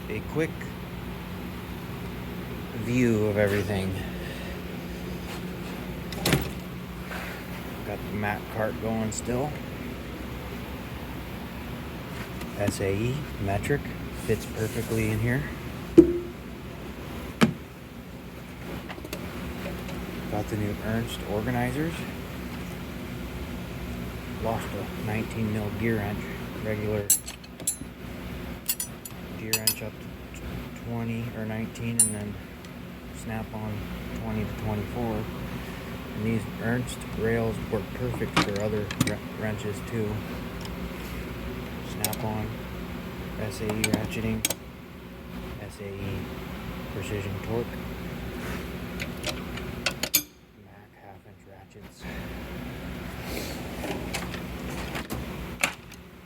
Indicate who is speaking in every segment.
Speaker 1: a quick view of everything. Got the Mac cart going still. SAE metric fits perfectly in here. Got the new Ernst organizers. Lost a 19 mil gear wrench, regular gear wrench up to 20 or 19, and then Snapon 20 to 24. And these Ernst rails work perfect for other wrenches too. Snapon, SAE ratcheting, SAE precision torque, Mac half-inch ratchets,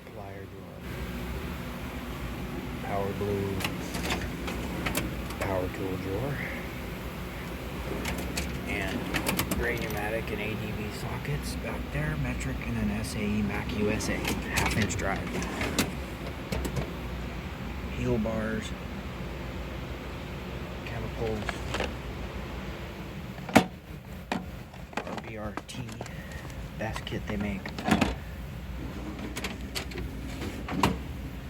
Speaker 1: plier drawer, power blue, power tool drawer, and gray pneumatic and ADV sockets back there, metric, and an SAE Mac USA half-inch drive. Heel bars, chemicals, RBRT, best kit they make.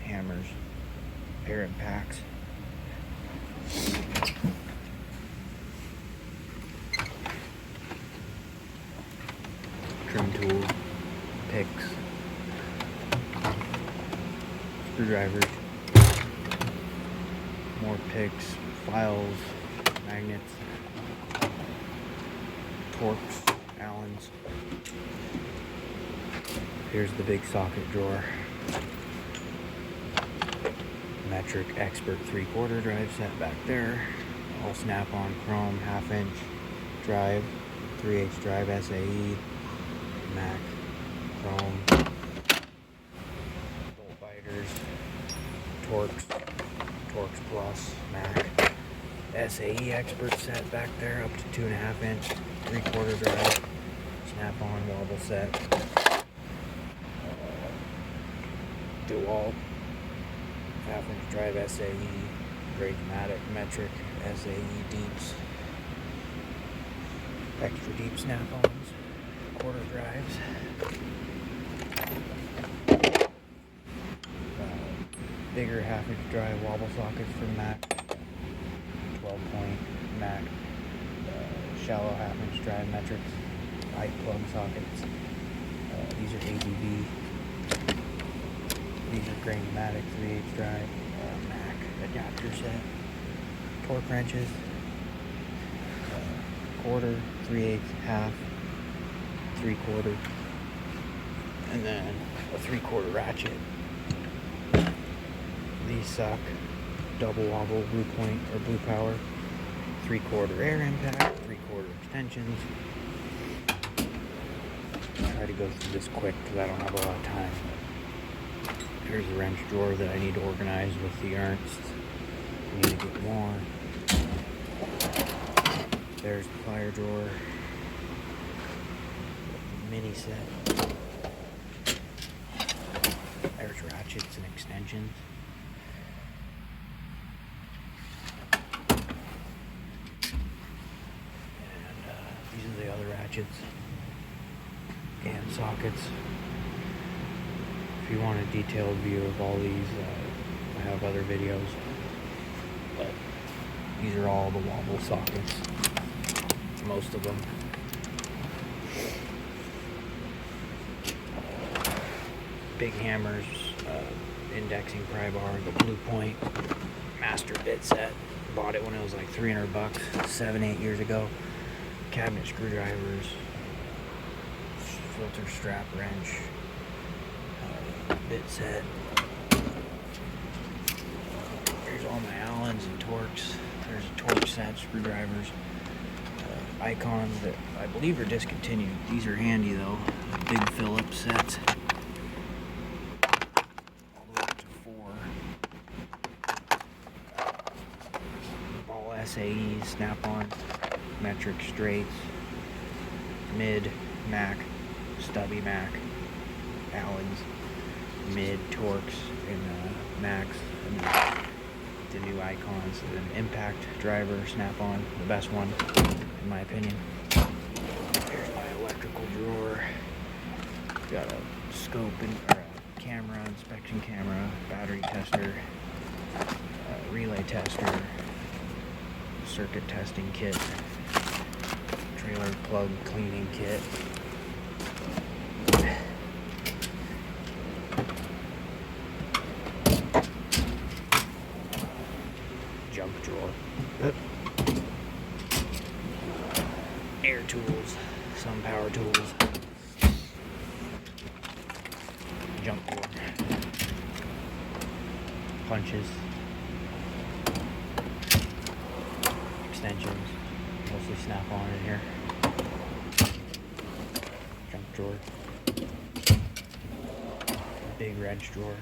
Speaker 1: Hammers, parent packs. Trim tools, picks, screwdrivers, more picks, files, magnets, torques, Allens. Here's the big socket drawer. Metric Expert 3/4 drive set back there. All Snap-on chrome half-inch drive, 3/8 drive SAE, Mac chrome, bolt biters, Torx Plus, Mac, SAE Expert set back there up to 2.5 inch, 3/4 drive, Snap-on wobble set, DeWalt, half-inch drive SAE, gray pneumatic, metric, SAE deeps, extra deep Snap-ons, quarter drives, bigger half-inch drive wobble sockets for Mac, 12-point Mac, shallow half-inch drive metrics, light plug sockets. These are ADV. These are gray pneumatic 3/8 drive Mac adapter set, torque wrenches, quarter, 3/8, half, 3/4, and then a 3/4 ratchet. These suck. Double wobble blue point or blue power, 3/4 air impact, 3/4 extensions. I'll try to go through this quick because I don't have a lot of time. Here's the wrench drawer that I need to organize with the Ernst. I need to get more. There's the plier drawer. Mini set. There's ratchets and extensions. These are the other ratchets and sockets. If you want a detailed view of all these, I have other videos, but these are all the wobble sockets, most of them. Big hammers, indexing pry bar, the blue point master bit set. Bought it when it was like $300, 7-8 years ago. Cabinet screwdrivers, filter strap wrench, bit set. Here's all my Allens and Torx. There's a torque set, screwdrivers, icons that I believe are discontinued. These are handy though. Big Phillips sets. All the way up to 4. All SAEs, Snap-on, metric straights, mid Mac, stubby Mac, Allens, mid Torx, and Macs, and the new icons. An impact driver, Snapon, the best one, in my opinion. Here's my electrical drawer. Got a scope and or a camera, inspection camera, battery tester, relay tester, circuit testing kit, trailer plug cleaning kit. Junk drawer. Air tools, some power tools. Junk drawer. Punches. Extensions. Mostly Snap-on in here. Junk drawer. Big wrench drawer.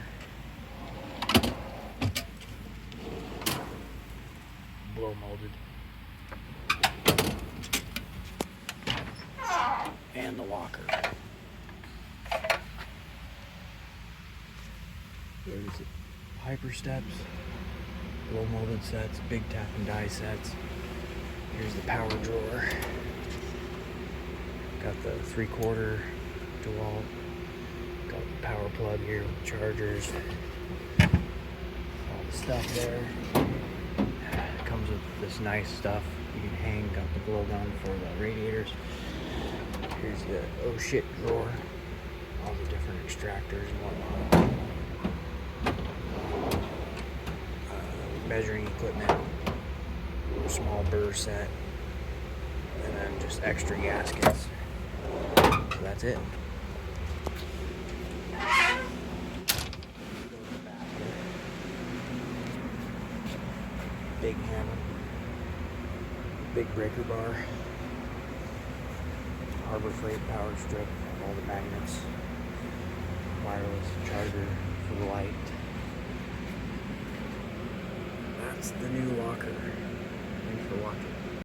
Speaker 1: Blow molded. And the locker. There's Hyper steps, blow molded sets, big tap and die sets. Here's the power drawer. Got the 3/4 DeWalt. Got the power plug here with the chargers. All the stuff there. Comes with this nice stuff you can hang. Got the blow gun for the radiators. Here's the oh shit drawer. All the different extractors and whatnot. Measuring equipment. Small burr set. And then just extra gaskets. So that's it. Big hammer. Big breaker bar. Harbor Freight power strip. All the magnets. Wireless charger for the light. That's the new locker. Thanks for watching.